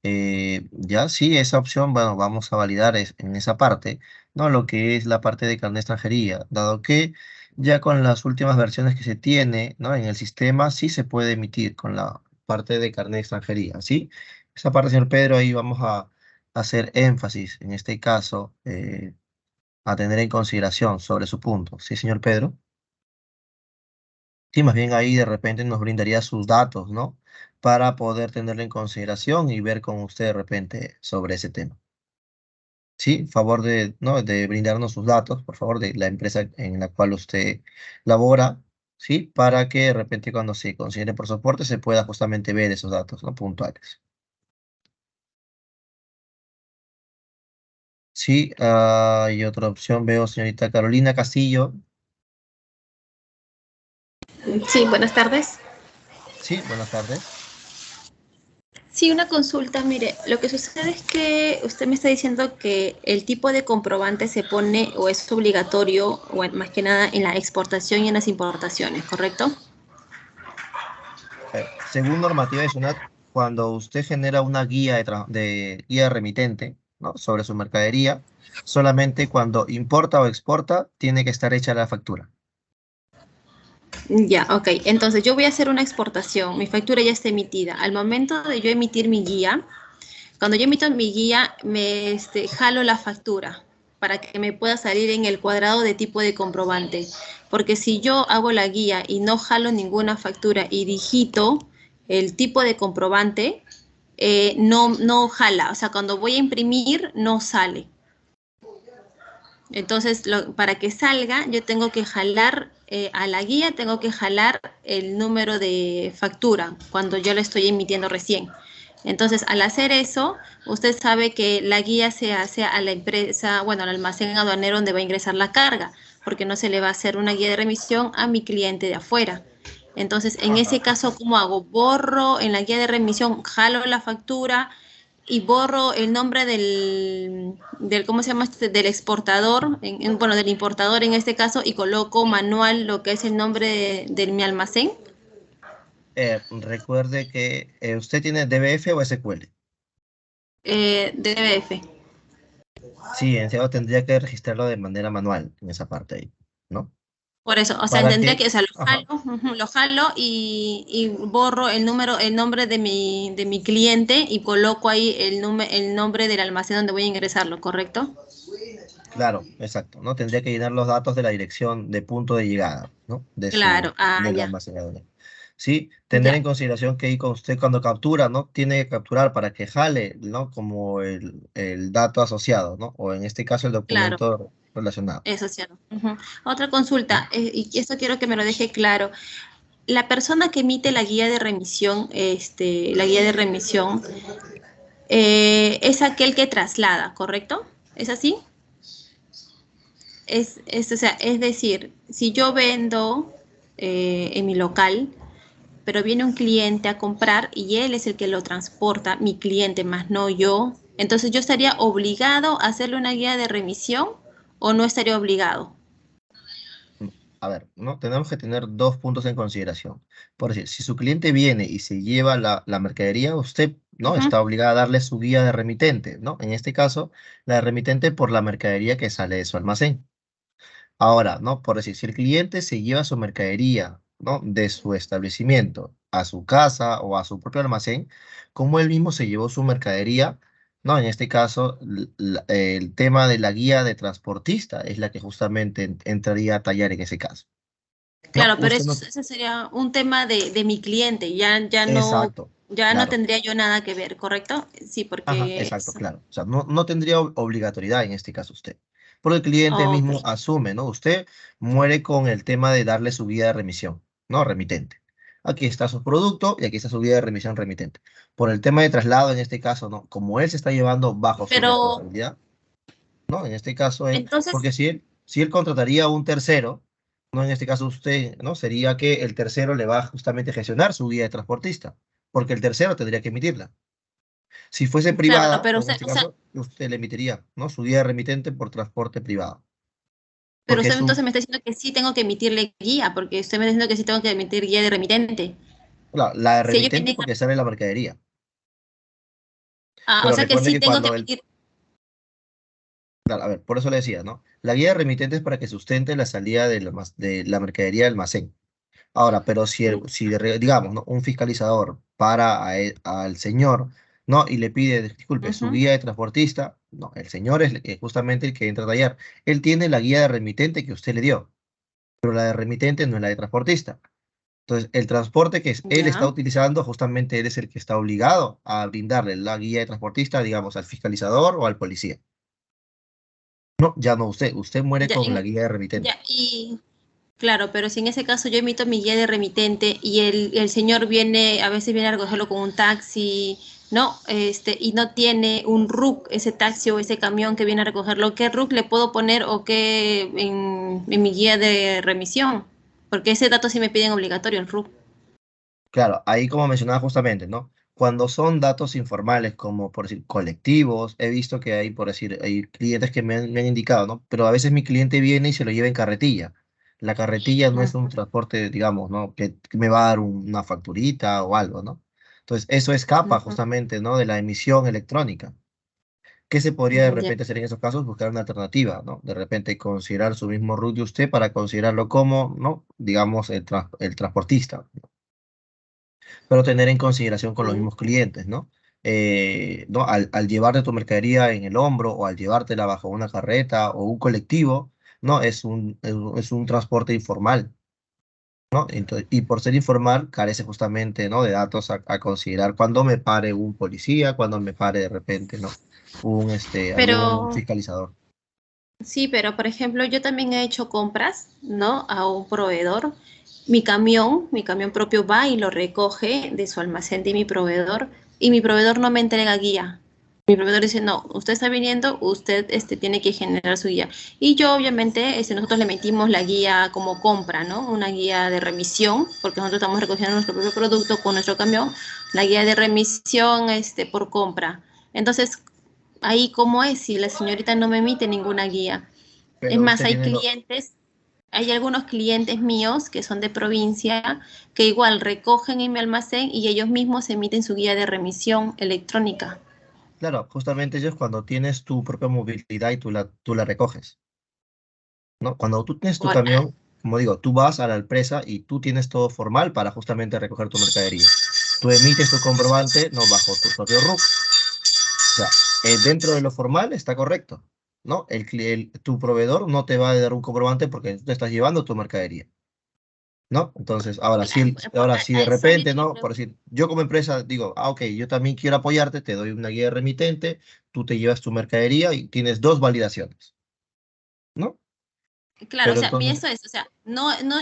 Ya sí, esa opción, bueno, vamos a validar en esa parte, ¿no? Lo que es la parte de carnet de extranjería, dado que ya con las últimas versiones que se tiene, ¿no? En el sistema sí se puede emitir con la parte de carnet de extranjería, ¿sí? Esa parte, señor Pedro, ahí vamos a hacer énfasis, en este caso, a tener en consideración sobre su punto, ¿sí, señor Pedro? Sí, más bien ahí de repente nos brindaría sus datos, ¿no? Para poder tenerlo en consideración y ver con usted de repente sobre ese tema. Sí, favor de, ¿no? De brindarnos sus datos, por favor, de la empresa en la cual usted labora, ¿sí? Para que de repente cuando se considere por soporte se pueda justamente ver esos datos, ¿no? Puntuales. Sí, y otra opción veo, señorita Carolina Castillo. Sí, buenas tardes. Sí, buenas tardes. Sí, una consulta. Mire, lo que sucede es que usted me está diciendo que el tipo de comprobante se pone o es obligatorio, o más que nada en la exportación y en las importaciones, ¿correcto? Según normativa de SUNAT, cuando usted genera una guía de guía remitente, ¿no? Sobre su mercadería, solamente cuando importa o exporta tiene que estar hecha la factura. Ya, ok. Entonces yo voy a hacer una exportación, mi factura ya está emitida. Al momento de yo emitir mi guía, cuando yo emito mi guía, me jalo la factura para que me pueda salir en el cuadrado de tipo de comprobante. Porque si yo hago la guía y no jalo ninguna factura y digito el tipo de comprobante, no jala. O sea, cuando voy a imprimir, no sale. Entonces, para que salga, yo tengo que jalar a la guía, tengo que jalar el número de factura cuando yo la estoy emitiendo recién. Entonces, al hacer eso, usted sabe que la guía se hace a la empresa, bueno, al almacén aduanero donde va a ingresar la carga, porque no se le va a hacer una guía de remisión a mi cliente de afuera. Entonces, en ese caso, ¿cómo hago? Borro en la guía de remisión, jalo la factura y borro el nombre del ¿cómo se llama? Del exportador, bueno, del importador en este caso, y coloco manual lo que es el nombre de mi almacén. Recuerde que usted tiene DBF o SQL. DBF. Sí, en serio tendría que registrarlo de manera manual en esa parte ahí, ¿no? Por eso, o sea, Para tendría que, que, o sea, ajá, lo jalo y borro el número, el nombre de mi cliente y coloco ahí el nombre del almacén donde voy a ingresarlo, ¿correcto? claro, exacto, ¿no? Tendría que llenar los datos de la dirección de punto de llegada, ¿no? Claro, Del ya, almacenador. Sí, tener ya, en consideración que ahí con usted cuando captura, ¿no? Tiene que capturar para que jale, ¿no? Como el dato asociado, ¿no? O en este caso el claro. documento. relacionado. Eso es cierto. Otra consulta, y esto quiero que me lo deje claro. La persona que emite la guía de remisión, es aquel que traslada, ¿correcto? ¿Es así? O sea, es decir, si yo vendo en mi local, pero viene un cliente a comprar y él es el que lo transporta, mi cliente más no yo, entonces yo estaría obligado a hacerle una guía de remisión o no estaría obligado. A ver, ¿no? Tenemos que tener dos puntos en consideración. Por decir, si su cliente viene y se lleva la mercadería, usted, ¿no? Está obligada a darle su guía de remitente, ¿no? En este caso, la de remitente por la mercadería que sale de su almacén. Ahora, ¿no? Por decir, si el cliente se lleva su mercadería, ¿no? De su establecimiento a su casa o a su propio almacén, como él mismo se llevó su mercadería, ¿no? En este caso, el tema de la guía de transportista es la que justamente entraría a tallar en ese caso. No, Claro, pero usted no. ese sería un tema de mi cliente, Exacto, ya no claro. tendría yo nada que ver, ¿correcto? Sí, Ajá, porque exacto, claro. O sea, no tendría obligatoriedad en este caso usted. Porque el cliente oh, mismo asume, ¿no? Usted muere con el tema de darle su guía de remisión, ¿no? Remitente. Aquí está su producto y aquí está su guía de remisión remitente. Por el tema de traslado, en este caso, ¿no? Como él se está llevando bajo su pero responsabilidad, ¿no? En este caso, entonces, porque si él contrataría a un tercero, ¿no? En este caso usted, ¿no? Sería que el tercero le va a justamente gestionar su guía de transportista, porque el tercero tendría que emitirla. Si fuese claro, privada, pero en este caso, usted le emitiría, ¿no? Su guía de remitente por transporte privado. pero Porque usted su, entonces me está diciendo que sí tengo que emitirle guía, porque usted me está diciendo que sí tengo que emitir guía de remitente. la de Si ellos remitente vienen porque sale la mercadería. o Pero sea que recuerde sí que tengo que cuando él, emitir, claro, a ver, por eso le decía, ¿no? La guía de remitente es para que sustente la salida de la mercadería del almacén. Ahora, pero digamos, ¿no? Un fiscalizador para al señor, ¿no? Y le pide, disculpe, su ujú, guía de transportista, no, el señor es justamente el que entra a tallar. Él tiene la guía de remitente que usted le dio, pero la de remitente no es la de transportista. Entonces, el transporte que él está ya. utilizando, justamente él es el que está obligado a brindarle la guía de transportista, digamos, al fiscalizador o al policía. No, ya no usted. Usted muere Ya, con la guía de remitente. ya, y claro, pero si en ese caso yo emito mi guía de remitente y el señor viene, a veces viene a recogerlo con un taxi, ¿no? Y no tiene un RUC, ese taxi o ese camión que viene a recogerlo, ¿qué RUC le puedo poner o qué en mi guía de remisión? Porque ese dato sí me piden obligatorio, el RUC. Claro, ahí como mencionaba justamente, ¿no? Cuando son datos informales, como por decir colectivos, he visto que hay, por decir, hay clientes que me han indicado, ¿no? Pero a veces mi cliente viene y se lo lleva en carretilla. La carretilla no es un Ujú, transporte, digamos, ¿no? Que me va a dar una facturita o algo, ¿no? Entonces, eso escapa ujú, justamente, ¿no? De la emisión electrónica. ¿Qué se podría de ya. repente hacer en esos casos? Buscar una alternativa, ¿no? De repente considerar su mismo root de usted para considerarlo como, ¿no? Digamos, el transportista, pero tener en consideración con los Mm. mismos clientes, ¿no? ¿No? Al llevarte tu mercadería en el hombro o al llevártela bajo una carreta o un colectivo, ¿no? Es un transporte informal, ¿no? Entonces, y por ser informal, carece justamente, ¿no? De datos a considerar cuando me pare un policía, cuando me pare de repente, ¿no? Algún Pero fiscalizador. sí, pero por ejemplo, yo también he hecho compras, ¿no? A un proveedor. Mi camión propio va y lo recoge de su almacén de mi proveedor y mi proveedor no me entrega guía. Mi proveedor dice, no, usted está viniendo, usted tiene que generar su guía. Y yo, obviamente, nosotros le metimos la guía como compra, ¿no? Una guía de remisión, porque nosotros estamos recogiendo nuestro propio producto con nuestro camión, la guía de remisión, por compra. Entonces, ahí cómo es si la señorita no me emite ninguna guía. Es Pero más, usted tiene lo. hay algunos clientes míos que son de provincia que igual recogen en mi almacén y ellos mismos emiten su guía de remisión electrónica. Claro, justamente ellos cuando tienes tu propia movilidad y tú la recoges. ¿No? Cuando tú tienes tu Ahora, camión, como digo, tú vas a la empresa y tú tienes todo formal para justamente recoger tu mercadería. Tú emites tu comprobante, no bajo tu propio RUC. O sea, dentro de lo formal está correcto, ¿no? Tu proveedor no te va a dar un comprobante porque tú te estás llevando tu mercadería, ¿no? Entonces, ahora si a de eso repente, viene mi ¿no? Por pregunta. decir, yo como empresa digo, ok, yo también quiero apoyarte, te doy una guía de remitente, tú te llevas tu mercadería y tienes dos validaciones. ¿No? Claro, o Pero sea, entonces, eso es, o sea,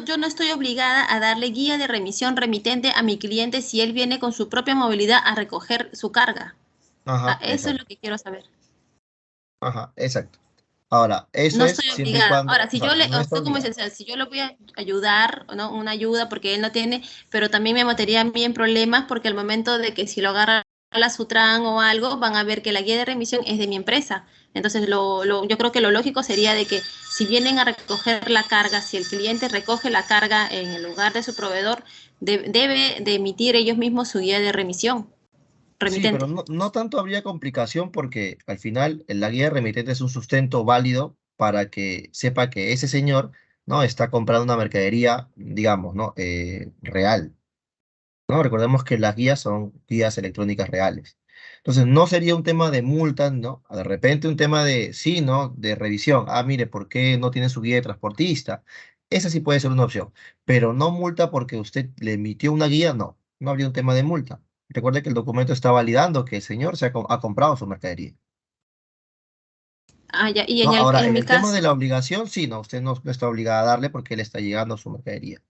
yo no estoy obligada a darle guía de remisión remitente a mi cliente si él viene con su propia movilidad a recoger su carga. ajá, Eso es lo exacto, que quiero saber. ajá, exacto. Ahora, eso No es estoy siempre y obligada. cuando, Ahora, si yo exacto, le, no está usted como obligado. dice, o sea, si yo lo voy a ayudar, ¿no? Una ayuda porque él no tiene, pero también me metería a mí en problemas porque al momento de que si lo agarra la Sutran o algo, van a ver que la guía de remisión es de mi empresa. Entonces, yo creo que lo lógico sería de que si vienen a recoger la carga, si el cliente recoge la carga en el lugar de su proveedor, debe de emitir ellos mismos su guía de remisión, Sí, pero remitente. no tanto habría complicación porque al final la guía de remitente es un sustento válido para que sepa que ese señor, ¿no? Está comprando una mercadería, digamos, ¿no? Real, ¿no? Recordemos que las guías son guías electrónicas reales. Entonces, no sería un tema de multas, ¿no? De repente un tema de, sí, ¿no? De revisión. Ah, mire, ¿por qué no tiene su guía de transportista? Esa sí puede ser una opción, pero no multa porque usted le emitió una guía, no habría un tema de multa. Recuerde que el documento está validando que el señor ha comprado su mercadería. Ah, ya. Y ¿No? Ahora, en en mi el tema de caso, la obligación, sí, no, usted no está obligada a darle porque él está llegando a su mercadería.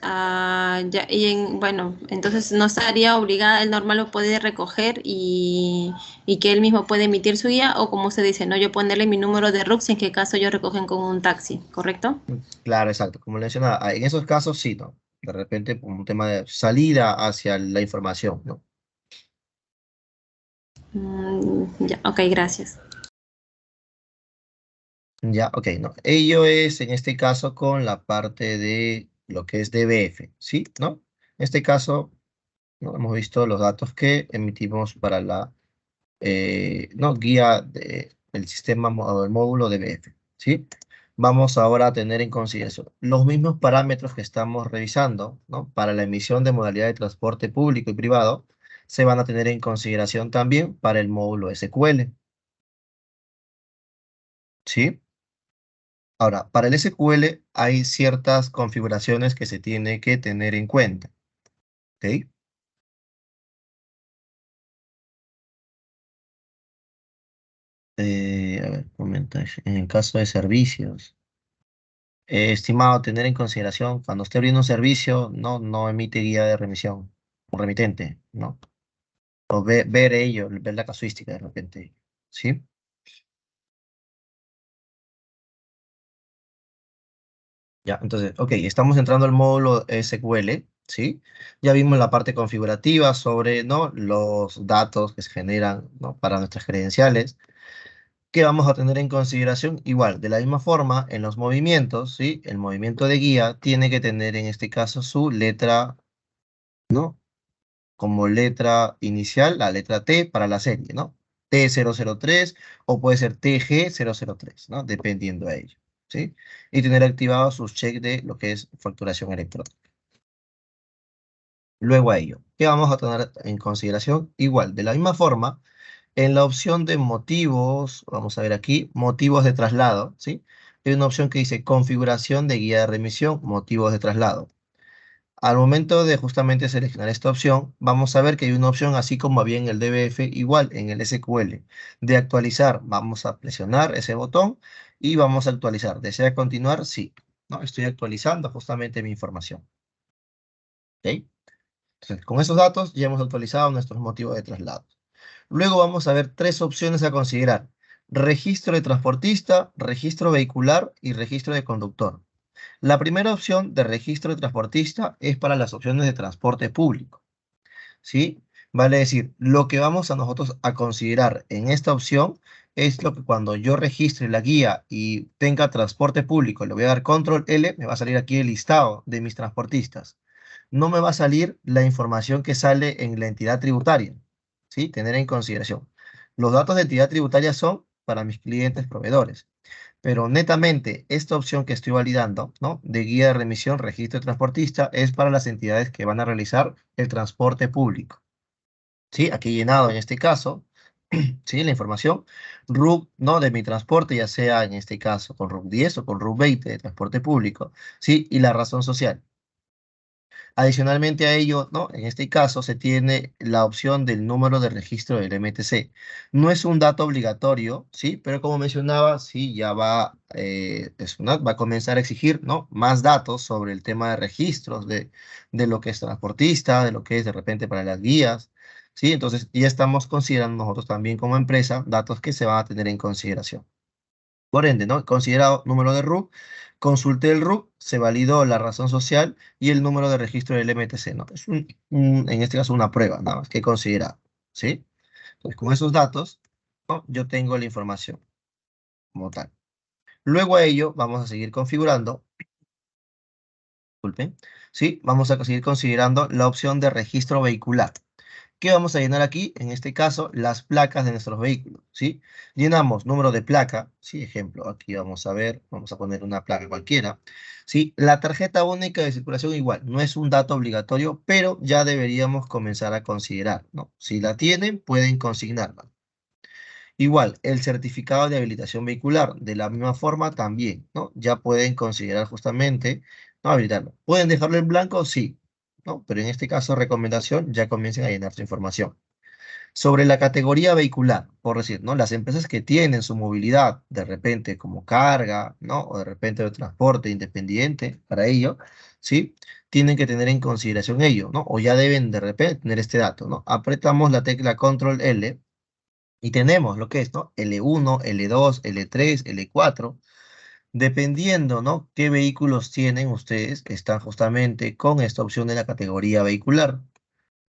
ya, bueno, entonces no estaría obligada, él normal lo puede recoger y que él mismo puede emitir su guía, o como se dice, no, yo ponerle mi número de RUC en qué caso yo recogen con un taxi, ¿correcto? Claro, exacto. Como le mencionaba, en esos casos sí, ¿no? De repente, por un tema de salida hacia la información, ¿no? Ya, ok, gracias. Ya, ok, no. Ello es en este caso con la parte de lo que es DBF, ¿sí? ¿No? En este caso, ¿no? Hemos visto los datos que emitimos para la ¿no? guía del sistema o del módulo DBF, ¿sí? Vamos ahora a tener en consideración los mismos parámetros que estamos revisando, ¿no? Para la emisión de modalidad de transporte público y privado, se van a tener en consideración también para el módulo SQL, ¿sí? Ahora, para el SQL hay ciertas configuraciones que se tiene que tener en cuenta, ¿ok? A ver, comentario. En el caso de servicios. Estimado, tener en consideración, cuando esté abriendo un servicio, no emite guía de remisión, un remitente, ¿no? O ver ello, ver la casuística de repente, ¿sí? Ya, entonces, ok, estamos entrando al módulo SQL, ¿sí? Ya vimos la parte configurativa sobre, ¿no? Los datos que se generan, ¿no? Para nuestras credenciales, que vamos a tener en consideración igual, de la misma forma, en los movimientos, ¿sí? El movimiento de guía tiene que tener en este caso su letra, ¿no? Como letra inicial, la letra T para la serie, ¿no? T003 o puede ser TG003, ¿no? Dependiendo de ello, ¿sí? Y tener activados sus checks de lo que es facturación electrónica. Luego a ello, ¿qué vamos a tener en consideración? Igual, de la misma forma, en la opción de motivos, vamos a ver aquí, motivos de traslado, ¿sí? Hay una opción que dice configuración de guía de remisión, motivos de traslado. Al momento de justamente seleccionar esta opción, vamos a ver que hay una opción, así como había en el DBF, igual en el SQL, de actualizar. Vamos a presionar ese botón y vamos a actualizar. ¿Desea continuar? Sí. ¿No? Estoy actualizando justamente mi información. ¿Ok? Entonces, con esos datos ya hemos actualizado nuestros motivos de traslado. Luego vamos a ver tres opciones a considerar. Registro de transportista, registro vehicular y registro de conductor. La primera opción de registro de transportista es para las opciones de transporte público, ¿sí? Vale decir, lo que vamos a nosotros a considerar en esta opción es lo que cuando yo registre la guía y tenga transporte público, le voy a dar control L, me va a salir aquí el listado de mis transportistas. No me va a salir la información que sale en la entidad tributaria, ¿sí? Tener en consideración. Los datos de entidad tributaria son para mis clientes proveedores. Pero netamente, esta opción que estoy validando, ¿no? De guía de remisión, registro de transportista, es para las entidades que van a realizar el transporte público. ¿Sí? Aquí he llenado en este caso, ¿sí? La información. RUC, ¿no? De mi transporte, ya sea en este caso con RUC 10 o con RUC 20 de transporte público, ¿sí? Y la razón social. Adicionalmente a ello, ¿no? En este caso se tiene la opción del número de registro del MTC. No es un dato obligatorio, ¿sí? Pero como mencionaba, sí, ya va a comenzar a exigir, ¿no? Más datos sobre el tema de registros, de lo que es transportista, de lo que es de repente para las guías, ¿sí? Entonces ya estamos considerando nosotros también como empresa datos que se van a tener en consideración. Por ende, ¿no? Considerado número de RUC, consulté el RUC, se validó la razón social y el número de registro del MTC, ¿no? Es en este caso una prueba, nada más que considerar, ¿sí? Entonces, con esos datos, ¿no? Yo tengo la información como tal. Luego a ello, vamos a seguir configurando, disculpen, ¿sí? Vamos a seguir considerando la opción de registro vehicular. ¿Qué vamos a llenar aquí? En este caso, las placas de nuestros vehículos, ¿sí? Llenamos número de placa, ¿sí? Ejemplo, aquí vamos a ver, vamos a poner una placa cualquiera, ¿sí? La tarjeta única de circulación igual, no es un dato obligatorio, pero ya deberíamos comenzar a considerar, ¿no? Si la tienen, pueden consignarla. Igual, el certificado de habilitación vehicular, de la misma forma también, ¿no? Ya pueden considerar justamente, no habilitarlo. ¿Pueden dejarlo en blanco? Sí, ¿no? Pero en este caso, recomendación, ya comiencen a llenar su información. Sobre la categoría vehicular, por decir, ¿no? Las empresas que tienen su movilidad de repente como carga, ¿no? O de repente de transporte independiente para ello, ¿sí? Tienen que tener en consideración ello, ¿no? O ya deben de repente tener este dato, ¿no? Apretamos la tecla Control L y tenemos lo que es, ¿no? L1, L2, L3, L4, dependiendo, ¿no? Qué vehículos tienen ustedes, están justamente con esta opción de la categoría vehicular,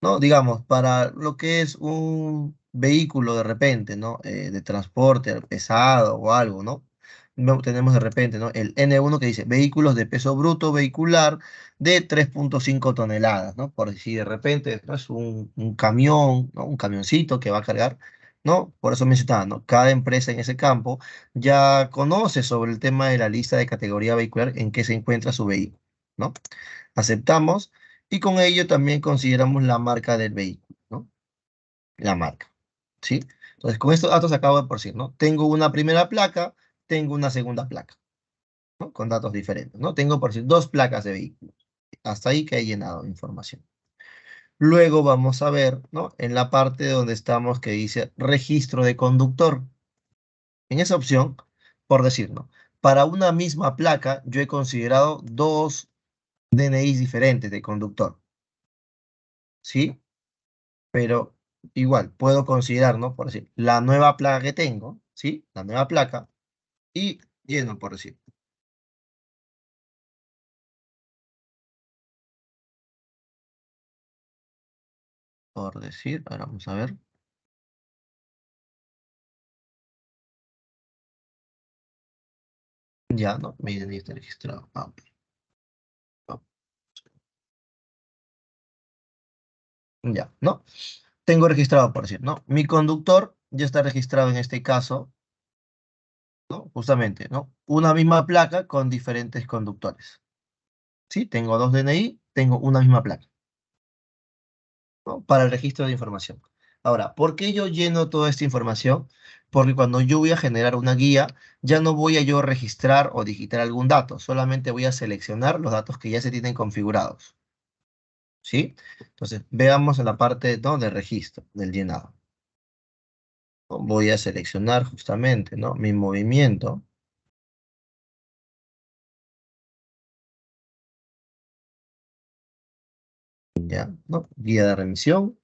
¿no? Digamos, para lo que es un vehículo de repente, ¿no? De transporte pesado o algo, ¿no? Tenemos de repente, ¿no? El N1 que dice vehículos de peso bruto vehicular de 3.5 toneladas, ¿no? Por si de repente ¿no? es un camión, ¿no? Un camioncito que va a cargar, ¿no? Por eso mencionaba, ¿no? Cada empresa en ese campo ya conoce sobre el tema de la lista de categoría vehicular en que se encuentra su vehículo, ¿no? Aceptamos. Y con ello también consideramos la marca del vehículo, ¿no? La marca, ¿sí? Entonces, con estos datos acabo de por decir, ¿no? Tengo una primera placa, tengo una segunda placa, ¿no? Con datos diferentes, ¿no? Tengo por decir dos placas de vehículos. Hasta ahí que he llenado información. Luego vamos a ver, ¿no? En la parte donde estamos que dice registro de conductor. En esa opción, por decir, ¿no? Para una misma placa, yo he considerado dos DNIs diferentes de conductor, ¿sí? Pero igual puedo considerar, ¿no? Por decir, la nueva placa que tengo, ¿sí? La nueva placa y lleno, por decir. Por decir, ahora vamos a ver. Ya, ¿no? Miren, ya está registrado. Ah, ya, ¿no? Tengo registrado, por decir, ¿no? Mi conductor ya está registrado en este caso, ¿no? Justamente, ¿no? Una misma placa con diferentes conductores. ¿Sí? Tengo dos DNI, tengo una misma placa, ¿no? Para el registro de información. Ahora, ¿por qué yo lleno toda esta información? Porque cuando yo voy a generar una guía, ya no voy a yo registrar o digitar algún dato, solamente voy a seleccionar los datos que ya se tienen configurados, ¿sí? Entonces, veamos en la parte, ¿no? De registro, del llenado. Voy a seleccionar justamente, ¿no? Mi movimiento, ya, ¿no? Guía de remisión.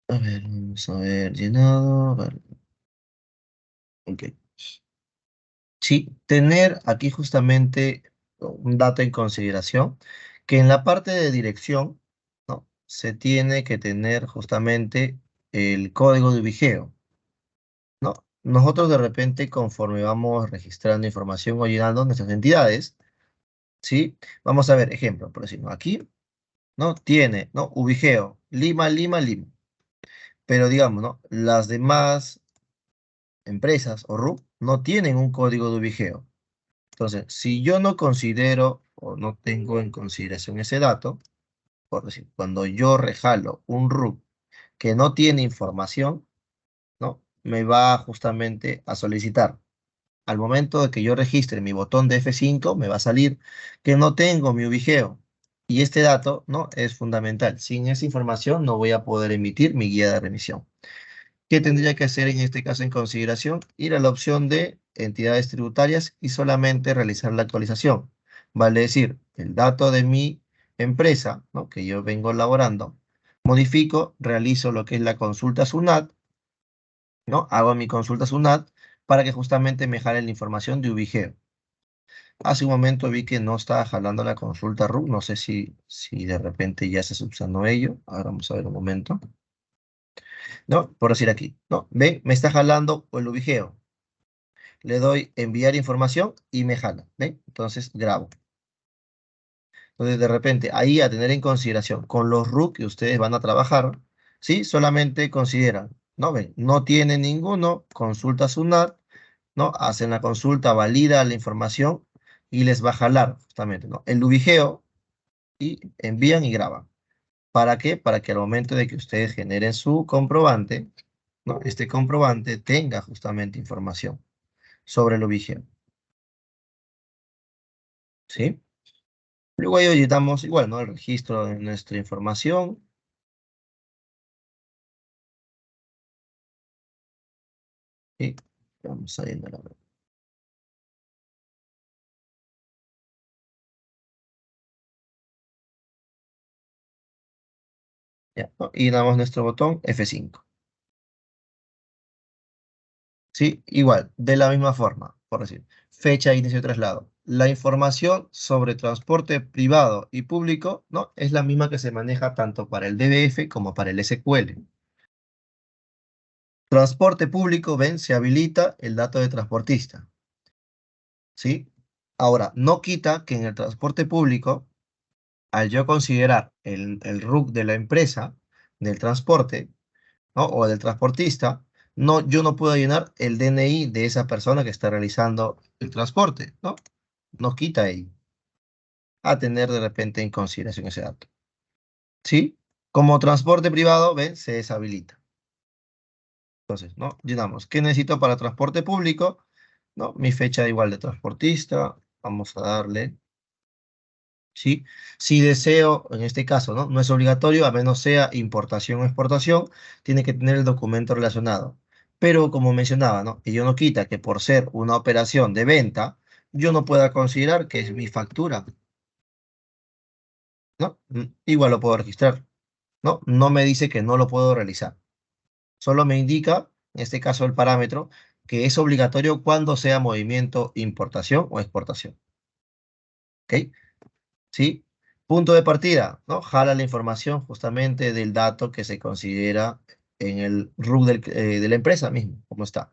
A ver, vamos a ver, llenado, a ver, ok. Sí, tener aquí justamente un dato en consideración, que en la parte de dirección, ¿no? Se tiene que tener justamente el código de ubijeo, ¿no? Nosotros de repente, conforme vamos registrando información o llenando nuestras entidades, ¿sí? Vamos a ver, ejemplo, por decirlo aquí, ¿no? Tiene, ¿no? Ubijeo, Lima, Lima, Lima. Pero digamos, ¿no? Las demás empresas o RUC no tienen un código de ubijeo. Entonces, si yo no considero o no tengo en consideración ese dato, por decir, cuando yo rejalo un RUC que no tiene información, ¿no? Me va justamente a solicitar. al momento de que yo registre mi botón de F5, me va a salir que no tengo mi ubigeo. Y este dato, ¿no?, es fundamental. Sin esa información no voy a poder emitir mi guía de remisión. ¿Qué tendría que hacer en este caso en consideración? Ir a la opción de entidades tributarias y solamente realizar la actualización. Vale decir, el dato de mi empresa, ¿no?, que yo vengo elaborando, modifico, realizo lo que es la consulta SUNAT, ¿no? Hago mi consulta SUNAT para que justamente me jale la información de ubigeo. Hace un momento vi que no estaba jalando la consulta RUC, no sé si de repente ya se subsanó ello. Ahora vamos a ver un momento. ¿No? Por decir aquí, ¿no? ¿Ven? Me está jalando el ubigeo. Le doy enviar información y me jala, ¿ven? Entonces grabo. Entonces de repente ahí a tener en consideración con los RUC que ustedes van a trabajar, ¿sí? Solamente consideran, ¿no? ¿Ven? No tiene ninguno, consulta SUNAT, ¿no? Hacen la consulta, valida la información y les va a jalar justamente, ¿no?, el ubigeo y envían y graban. ¿Para qué? Para que al momento de que ustedes generen su comprobante, ¿no?, este comprobante tenga justamente información sobre el ubigeo. ¿Sí? Luego ahí editamos igual, ¿no?, el registro de nuestra información. Y vamos saliendo a la web. Ya, ¿no? Y damos nuestro botón F5. ¿Sí? Igual, de la misma forma, por decir, fecha de inicio de traslado. La información sobre transporte privado y público, ¿no?, es la misma que se maneja tanto para el DBF como para el SQL. Transporte público, ven, se habilita el dato de transportista. ¿Sí? Ahora, no quita que en el transporte público, al yo considerar el RUC de la empresa, del transporte, ¿no?, o del transportista, no, yo no puedo llenar el DNI de esa persona que está realizando el transporte, ¿no? No quita ahí a tener de repente en consideración ese dato. ¿Sí? Como transporte privado, ven, se deshabilita. Entonces, ¿no?, llenamos. ¿Qué necesito para transporte público? ¿No? Mi fecha igual de transportista. Vamos a darle. ¿Sí? Si deseo, en este caso, ¿no?, no es obligatorio, a menos sea importación o exportación, tiene que tener el documento relacionado. Pero como mencionaba, ¿no?, ello no quita que por ser una operación de venta, yo no pueda considerar que es mi factura, ¿no? Igual lo puedo registrar, ¿no? No me dice que no lo puedo realizar. Solo me indica, en este caso el parámetro, que es obligatorio cuando sea movimiento importación o exportación. ¿Ok? ¿Sí? Punto de partida, ¿no? Jala la información justamente del dato que se considera en el RUC de la empresa mismo, como está.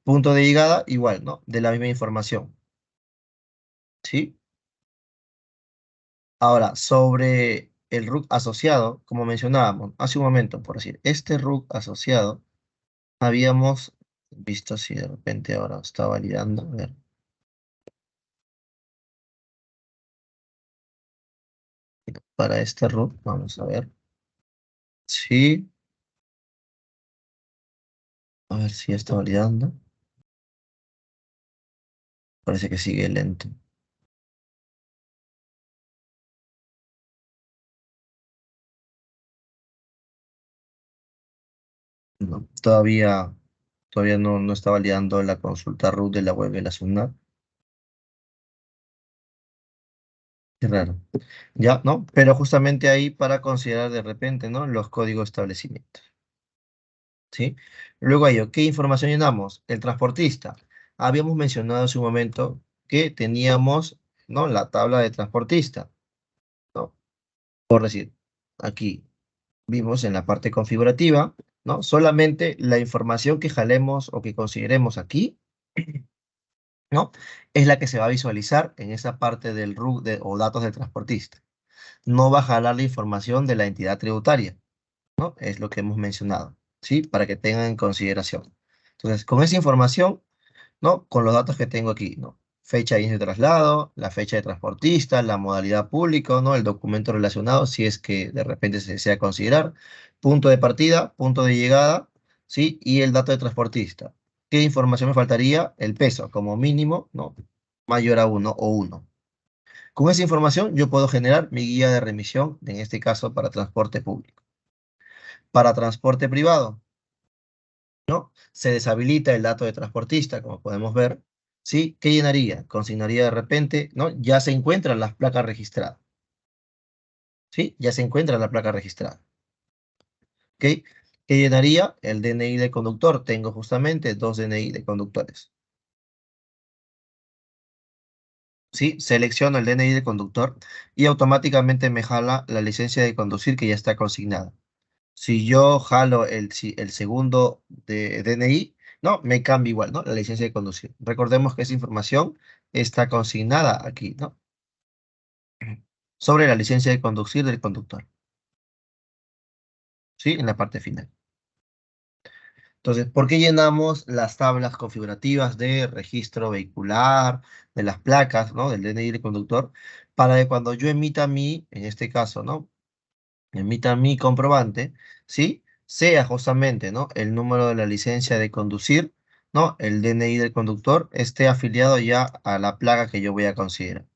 Punto de llegada, igual, ¿no? De la misma información. ¿Sí? Ahora, sobre el RUC asociado, como mencionábamos hace un momento, por decir, este RUC asociado, habíamos visto si de repente ahora está validando. A ver. Para este RUC, vamos a ver. Sí. A ver si está validando. Parece que sigue lento. No, todavía no está validando la consulta root de la web de la SUNAT. Qué raro. Ya, ¿no? Pero justamente ahí para considerar de repente, ¿no?, los códigos de establecimiento. ¿Sí? Luego hay, ¿qué información llenamos? El transportista. Habíamos mencionado hace un momento que teníamos, ¿no?, la tabla de transportista, ¿no? Por decir, aquí vimos en la parte configurativa, ¿no?, solamente la información que jalemos o que consideremos aquí, ¿no?, es la que se va a visualizar en esa parte del RUC o datos del transportista. No va a jalar la información de la entidad tributaria, ¿no? Es lo que hemos mencionado, ¿sí? Para que tengan en consideración. Entonces, con esa información, ¿no?, con los datos que tengo aquí, ¿no?, fecha de inicio de traslado, la fecha de transportista, la modalidad público, ¿no?, el documento relacionado, si es que de repente se desea considerar, punto de partida, punto de llegada, ¿sí?, y el dato de transportista. ¿Qué información me faltaría? El peso, como mínimo, ¿no? Mayor a 1 o 1. Con esa información yo puedo generar mi guía de remisión, en este caso para transporte público. Para transporte privado, ¿no? Se deshabilita el dato de transportista, como podemos ver. ¿Sí? ¿Qué llenaría? Consignaría de repente, ¿no? Ya se encuentran las placas registradas. ¿Sí? Ya se encuentra la placa registrada. ¿Ok? ¿Qué llenaría? El DNI del conductor. Tengo justamente 2 DNI de conductores. ¿Sí? Selecciono el DNI del conductor y automáticamente me jala la licencia de conducir que ya está consignada. Si yo jalo el segundo de DNI, no, me cambia igual, ¿no? La licencia de conducir. Recordemos que esa información está consignada aquí, ¿no? Sobre la licencia de conducir del conductor. ¿Sí? En la parte final. Entonces, ¿por qué llenamos las tablas configurativas de registro vehicular, de las placas, ¿no? Del DNI del conductor, para que cuando yo emita en este caso, ¿no? Emita mi comprobante, ¿sí? Sea justamente, ¿no? El número de la licencia de conducir, ¿no? El DNI del conductor esté afiliado ya a la placa que yo voy a considerar.